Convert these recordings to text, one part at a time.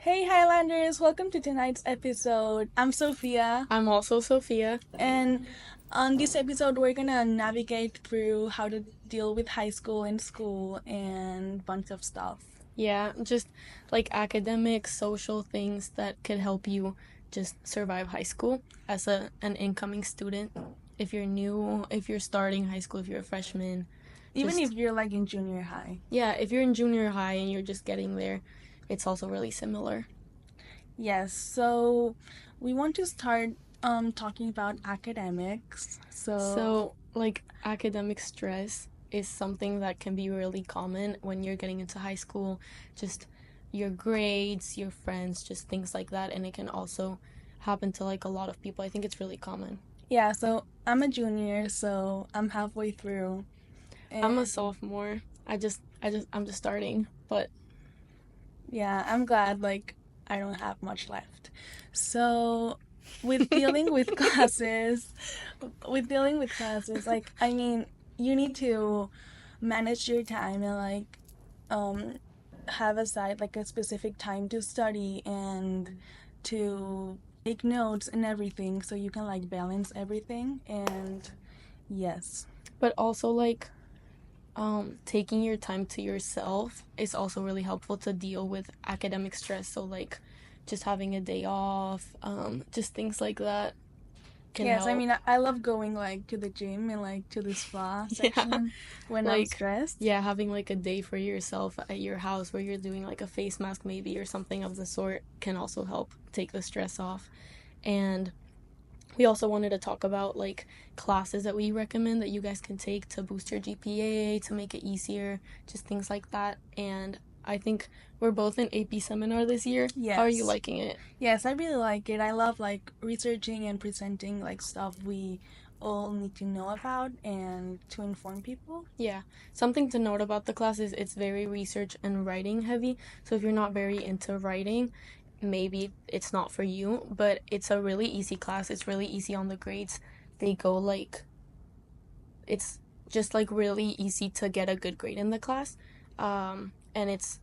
Hey Highlanders, welcome to tonight's episode. I'm Sophia, I'm also Sophia. and on this episode, we're gonna navigate through how to deal with high school and school and bunch of stuff. Yeah, just like academic, social things that could help you just survive high school as an incoming student. If you're new, if you're starting high school, if you're a freshman, Even if just you're like in junior high. yeah, if you're in junior high and you're just getting there, it's also really similar. Yes, so we want to start talking about academics. So, like, academic stress is something that can be really common when you're getting into high school. Just your grades, your friends, just things like that. And it can also happen to like a lot of people. I think it's really common. Yeah, so I'm a junior, so I'm halfway through. I'm a And sophomore. I'm just starting. But yeah, I'm glad like I don't have much left. So with dealing with classes, like I mean, you need to manage your time and like um have aside like a specific time to study and to take notes and everything so you can like balance everything and yes. but also like taking your time to yourself is also really helpful to deal with academic stress. So like just having a day off, just things like that can Yes, I help. mean, I love going like to the gym and like to the spa Yeah. section when I'm Like, stressed. yeah, having like a day for yourself at your house where you're doing like a face mask maybe or something of the sort can also help take the stress off. And we also wanted to talk about like classes that we recommend that you guys can take to boost your GPA, to make it easier, just things like that. And I think we're both in AP seminar this year. How are you Yes. liking it? Yes, I really like it. I love like researching and presenting like stuff we all need to know about and to inform people. Yeah. Something to note about the class is it's very research and writing heavy. So if you're not very into writing, maybe it's not for you, but it's a really easy class. It's really easy on the grades. They go like it's just like really easy to get a good grade in the class. And it's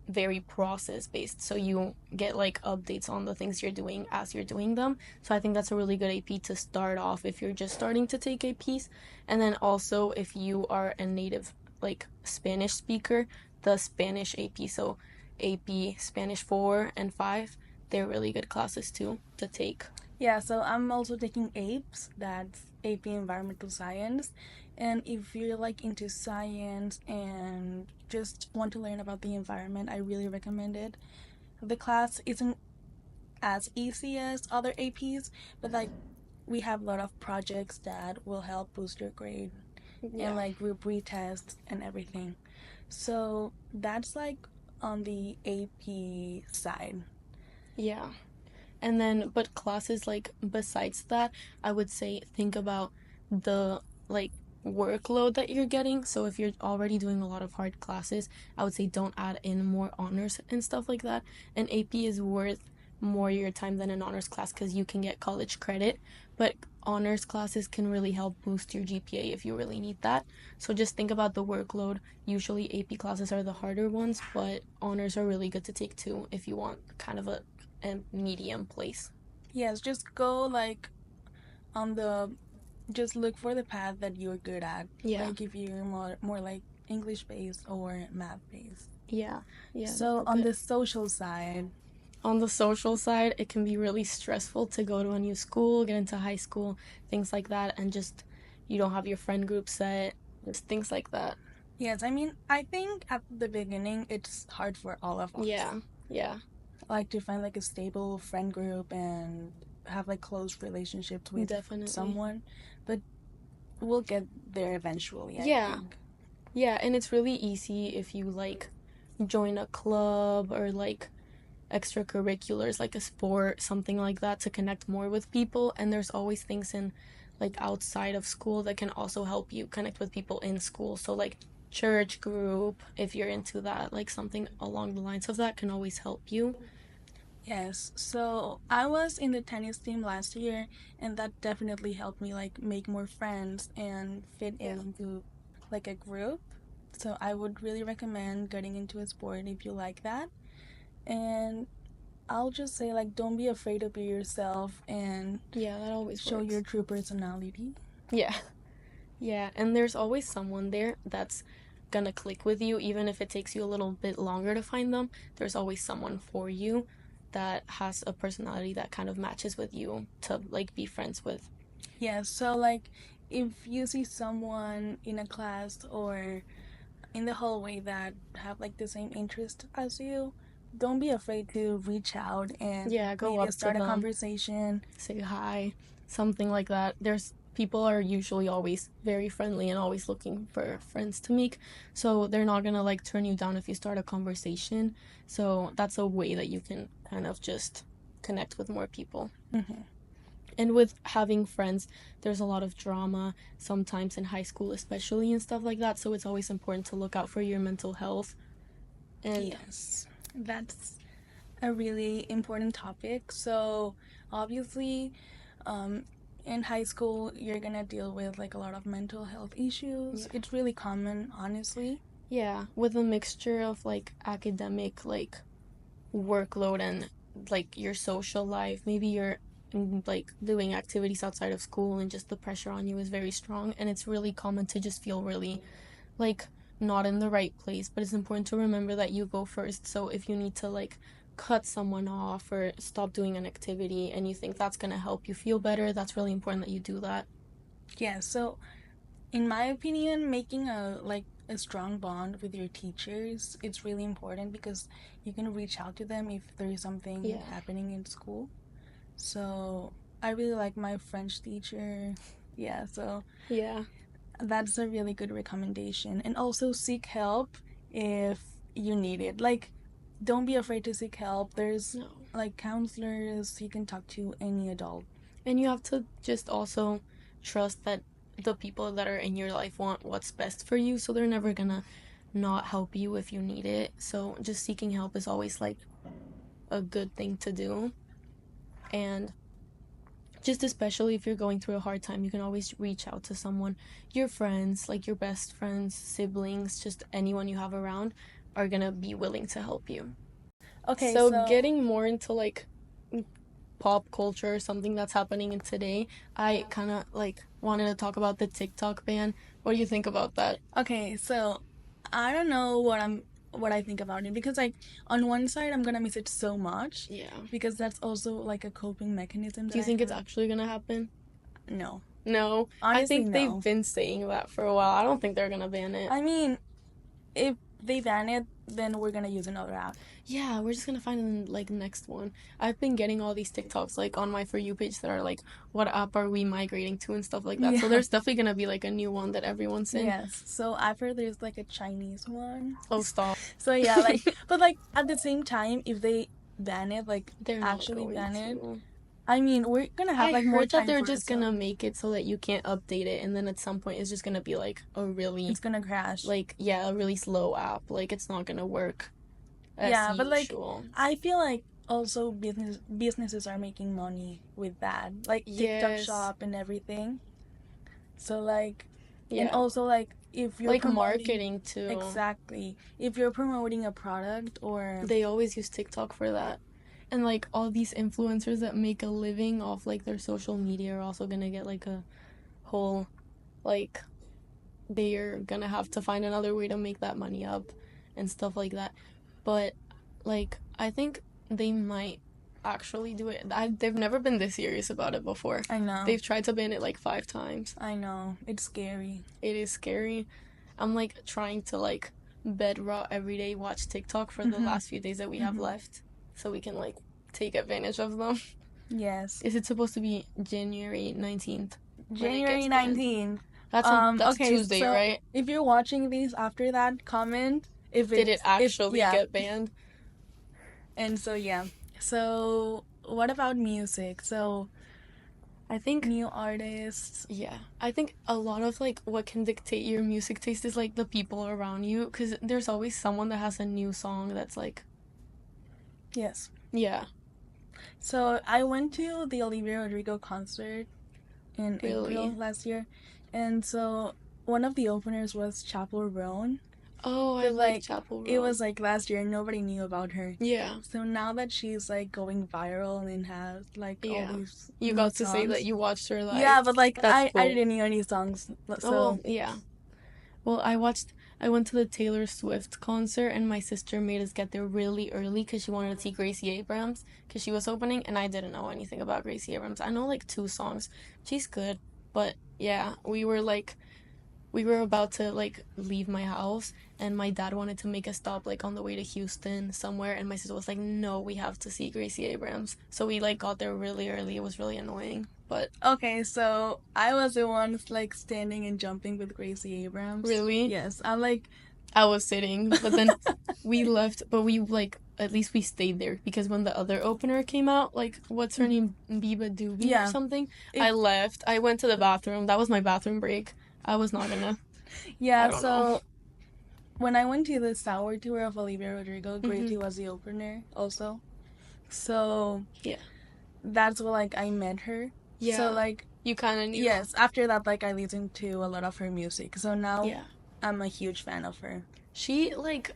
very process based. So you get like updates on the things you're doing as you're doing them. So I think that's a really good AP to start off if you're just starting to take APs. And then also if you are a native like Spanish speaker, the Spanish AP, so AP Spanish 4 and 5, they're really good classes too to take. Yeah, so I'm also taking APES, that's AP Environmental Science. And if you're like into science and just want to learn about the environment, I really recommend it. The class isn't as easy as other APs, but like we have a lot of projects that will help boost your grade and Yeah. like group retests and everything. So that's like on the AP side. Yeah. And then, but classes like besides that, I would say think about the like workload that you're getting. So if you're already doing a lot of hard classes, I would say don't add in more honors and stuff like that. And AP is worth more your time than an honors class because you can get college credit, but honors classes can really help boost your GPA if you really need that. So just think about the workload. Usually AP classes are the harder ones, but honors are really good to take too if you want kind of a medium place. Yes, just go like on the just look for the path that you're good at. Yeah. Like if you're more like English based or math based. Yeah. Yeah, So that's on it. the social side, On the social side, it can be really stressful to go to a new school, get into high school, things like that, and just you don't have your friend group set, just things like that. yes, I mean I think at the beginning it's hard for all of us. Yeah. Yeah. Like to find like a stable friend group and have like close relationships with Definitely. someone, but we'll get there eventually, I Yeah. think. Yeah, and it's really easy if you like join a club or like extracurriculars like a sport, something like that to connect more with people. And there's always things in like outside of school that can also help you connect with people in school. So like church group, if you're into that, like something along the lines of that can always help you. Yes, so I was in the tennis team last year, and that definitely helped me like make more friends and fit Yeah. into like a group. So I would really recommend getting into a sport if you like that. And I'll just say, like, don't be afraid to be yourself and Yeah, that always show works. your true personality. Yeah. Yeah, and there's always someone there that's gonna click with you, even if it takes you a little bit longer to find them. There's always someone for you that has a personality that kind of matches with you to like be friends with. Yeah, so like if you see someone in a class or in the hallway that have like the same interest as you, don't be afraid to reach out and Yeah, go maybe up to start a them, conversation. say hi, something like that. There's people are usually always very friendly and always looking for friends to make. So they're not gonna like turn you down if you start a conversation. So that's a way that you can kind of just connect with more people. Mm-hmm. And with having friends, there's a lot of drama sometimes in high school, especially and stuff like that. So it's always important to look out for your mental health. And Yes, that's a really important topic. So obviously, um, in high school, you're gonna deal with like a lot of mental health issues. yeah. It's really common, honestly. Yeah, with a mixture of like academic like workload and like your social life, maybe you're like doing activities outside of school and just the pressure on you is very strong and it's really common to just feel really like not in the right place, but it's important to remember that you go first. So if you need to like cut someone off or stop doing an activity and you think that's going to help you feel better, that's really important that you do that. Yeah, so in my opinion, making a strong bond with your teachers, it's really important because you can reach out to them if there is something Yeah. happening in school. So I really like my French teacher. Yeah, so Yeah. that's a really good recommendation. And also seek help if you need it. Like, don't be afraid to seek help. There's No. like counselors, you can talk to any adult. And you have to just also trust that the people that are in your life want what's best for you, so they're never gonna not help you if you need it. So just seeking help is always like a good thing to do. And just especially if you're going through a hard time, you can always reach out to someone. Your friends, like your best friends, siblings, just anyone you have around are gonna be willing to help you. Okay, So so getting more into like pop culture, something that's happening in today, I kind of like wanted to talk about the TikTok ban. What do you think about that? okay, so I don't know what I think about it because like on one side I'm gonna miss it so much Yeah. because that's also like a coping mechanism Do that you I think it's have. actually gonna happen? No. No. I Honestly, think they've no. been saying that for a while. I don't think they're gonna ban it. I mean, if they ban it, then we're gonna use another app. Yeah, we're just gonna find like the next one. I've been getting all these TikToks like on my For You page that are like, what app are we migrating to and stuff like that. So Yeah. there's definitely gonna be like a new one that everyone's in. Yes. So I've heard there's like a Chinese one. Oh, stop. So yeah, like but like at the same time, if they ban it, like They're not actually going ban it, to. I mean we're gonna have I like more heard that time they're for just ourselves. gonna make it so that you can't update it, and then at some point it's just gonna be like a really, It's gonna crash. like, yeah, a really slow app. Like, it's not gonna work as Yeah, but like usual. I feel like also businesses are making money with that, like TikTok Yes. Shop and everything. So like, and Yeah. also like if you're Like promoting marketing too. exactly if you're promoting a product or They always use TikTok for that. And like all these influencers that make a living off like their social media are also gonna get like a whole like they're gonna have to find another way to make that money up and stuff like that. But like I think they might actually do it. They've never been this serious about it before. I know. They've tried to ban it like 5 times. I know. It's scary. It is scary. I'm like trying to like bed rot every day, watch TikTok for the last few days that we have left so we can like take advantage of them. Yes. Is it supposed to be January 19th? January 19th. That's okay, Tuesday, so right? if you're watching these after that, comment if Did it actually yeah. get banned? And so yeah. So what about music? So I think new artists. yeah. I think a lot of like what can dictate your music taste is like the people around you cuz there's always someone that has a new song that's like Yes. yeah. So I went to the Olivia Rodrigo concert in Really? April last year, and so one of the openers was Chapel Roan. Oh, I But like like Chapel it Roan. was like last year and nobody knew about her. Yeah, So now that she's like going viral and has like all yeah. these You new got to say that songs. you watched her live. Yeah, but like That's I cool. didn't hear any songs. Oh, well, So yeah. Well, I went to the Taylor Swift concert and my sister made us get there really early because she wanted to see Gracie Abrams because she was opening and I didn't know anything about Gracie Abrams. I know like two songs. She's good, but yeah, we were about to like leave my house and my dad wanted to make a stop like on the way to Houston somewhere and my sister was like, "No, we have to see Gracie Abrams." So we like got there really early. It was really annoying, but okay, so I was the one like standing and jumping with Gracie Abrams. really Yes, I like. I was sitting, but then we left, but we like at least we stayed there because when the other opener came out, like what's her name, Biba Doobie or Yeah, something, it, I left. I went to the bathroom. That was my bathroom break. I was not gonna. I yeah. don't know. So when I went to the Sour tour of Olivia Rodrigo, Mhm. Gracie was the opener also. So Yeah. that's where like I met her. So Yeah. like You kind of knew. yes, after that like I listened to a lot of her music. So now Yeah. I'm a huge fan of her. She like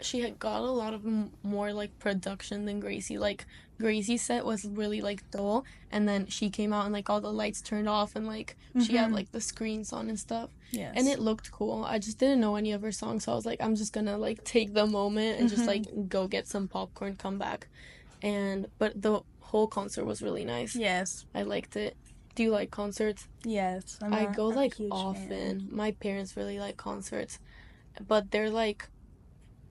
she had got a lot of more like production than Gracie. Like Gracie's set was really like dull, and then she came out and like all the lights turned off and like she had like the screens on and stuff, and Yes. it looked cool. I just didn't know any of her songs, so I was like, I'm just gonna like take the moment and just like go get some popcorn, come back, and but the whole concert was really nice. Yes. I liked it. Do you like concerts? Yes. I go a like huge often. fan. My parents really like concerts, but they're like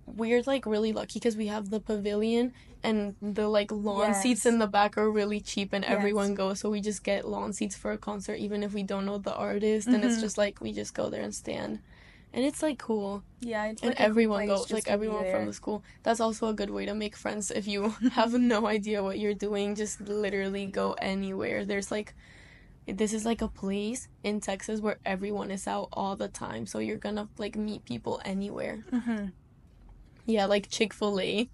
we're like really lucky because we have the pavilion and the like lawn seats Yes. in the back are really cheap and Yes. everyone goes, so we just get lawn seats for a concert even if we don't know the artist, and it's just like we just go there and stand, and it's like cool. Yeah, it's And like a cool everyone place goes, just like to be everyone from there. the school. That's also a good way to make friends if you have no idea what you're doing. Just literally go anywhere. There's like this is like a place in Texas where everyone is out all the time, so you're gonna like meet people anywhere. Yeah, like Chick-fil-A.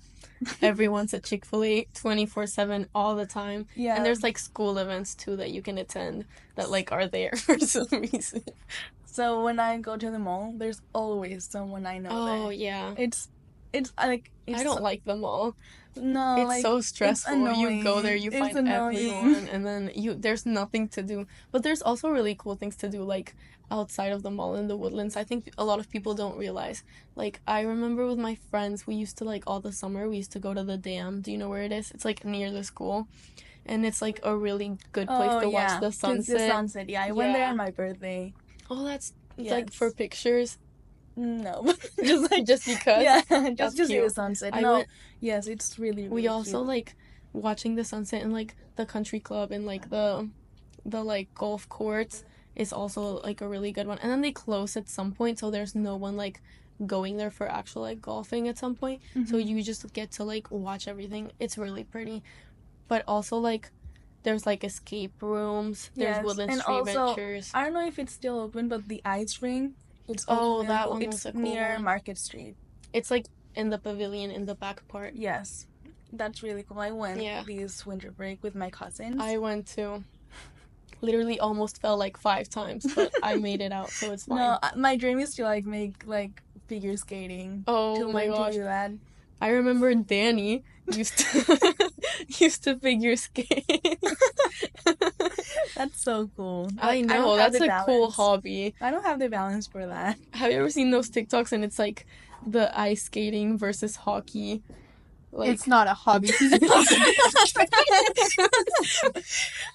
Everyone's at Chick-fil-A 24/7 all the time. Yeah. And there's like school events too that you can attend that like are there for some reason. So when I go to the mall, there's always someone I know Oh, there. yeah. It's like I don't like them all. no, It's like so it's stressful. You go there, annoying. you It's find annoying. everyone, and then there's nothing to do. But there's also really cool things to do, like outside of the mall in the Woodlands. I think a lot of people don't realize. Like I remember with my friends, we used to like all the summer we used to go to the dam. Do you know where it is? It's like near the school, and it's like a really good place Oh to watch yeah, the 'cause the sunset. sunset. Yeah, I went there Yeah. on my birthday. Oh, that's like for Yes. pictures, No, just like just because. yeah, That's just to see the cute. sunset. I No, went. yes, it's really We really also cute. like watching the sunset in like the country club and like the like golf courts is also like a really good one. And then they close at some point, so there's no one like going there for actual like golfing at some point. So you just get to like watch everything. It's really pretty. But also like there's like escape rooms. There's Yes, Woodland and Street also Ventures. I don't know if it's still open, but the ice rink, it's Oh, also that available. one was It's a cool near one. Market Street. It's like in the pavilion in the back part. Yes, that's really cool. I went Yeah. this winter break with my cousins. I went to literally almost fell like 5 times, but I made it out, so it's fine. No, my dream is to like make like figure skating. Oh To my learn to gosh. do that. I remember Danny used to used to figure skate. That's so cool. I Like, know, don't have that's the a cool balance. hobby. I don't have the balance for that. Have you ever seen those TikToks and it's like the ice skating versus hockey? Like It's not a hobby.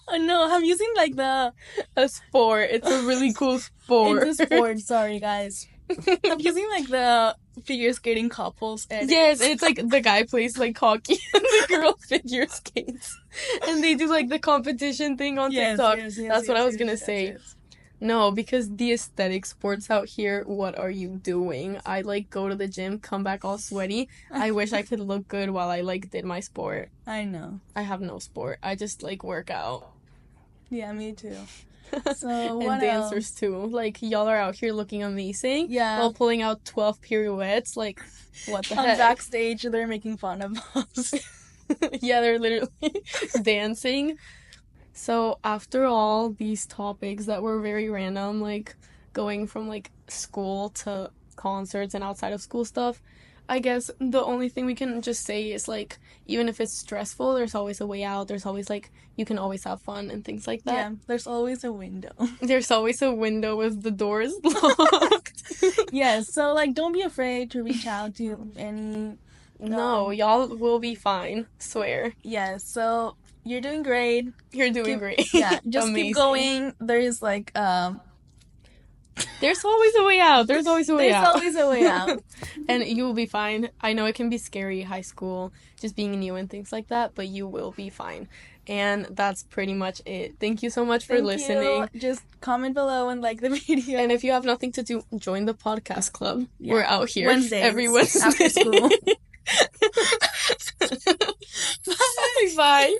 Oh no, have you seen like the a sport. It's a really cool sport. it's a sport, sorry guys. Have you seen like the figure skating couples and Yes, it's like the guy plays like hockey and the girl figure skates. And they do like the competition thing on TikTok. That's what I was gonna say. yes. No, because the aesthetic sports out here, what are you doing? I like go to the gym, come back all sweaty. I wish I could look good while I like did my sport. I know. I have no sport. I just like work out. Yeah, me too. So And what dancers too. Like y'all are out here looking amazing. Yeah. While pulling out 12 pirouettes. Like what the On heck? backstage they're making fun of us. Yeah, they're literally dancing. So after all these topics that were very random, like going from like school to concerts and outside of school stuff. I guess the only thing we can just say is, like, even if it's stressful, there's always a way out. There's always, like, you can always have fun and things like that. Yeah, there's always a window. There's always a window if the door is locked. Yes, so, like, don't be afraid to reach out to any... No, y'all will be fine. Swear. Yes, so you're doing great. You're doing great. Yeah, just Amazing. keep going. There is, like, There's always a way out. There's always a way out. There's always a way out. And you will be fine. I know it can be scary, high school, just being new and things like that, but you will be fine. And that's pretty much it. Thank you so much for listening. Just comment below and like the video. And if you have nothing to do, join the podcast club. Yeah. We're out here Wednesdays, every Wednesday. after school. Bye. Bye.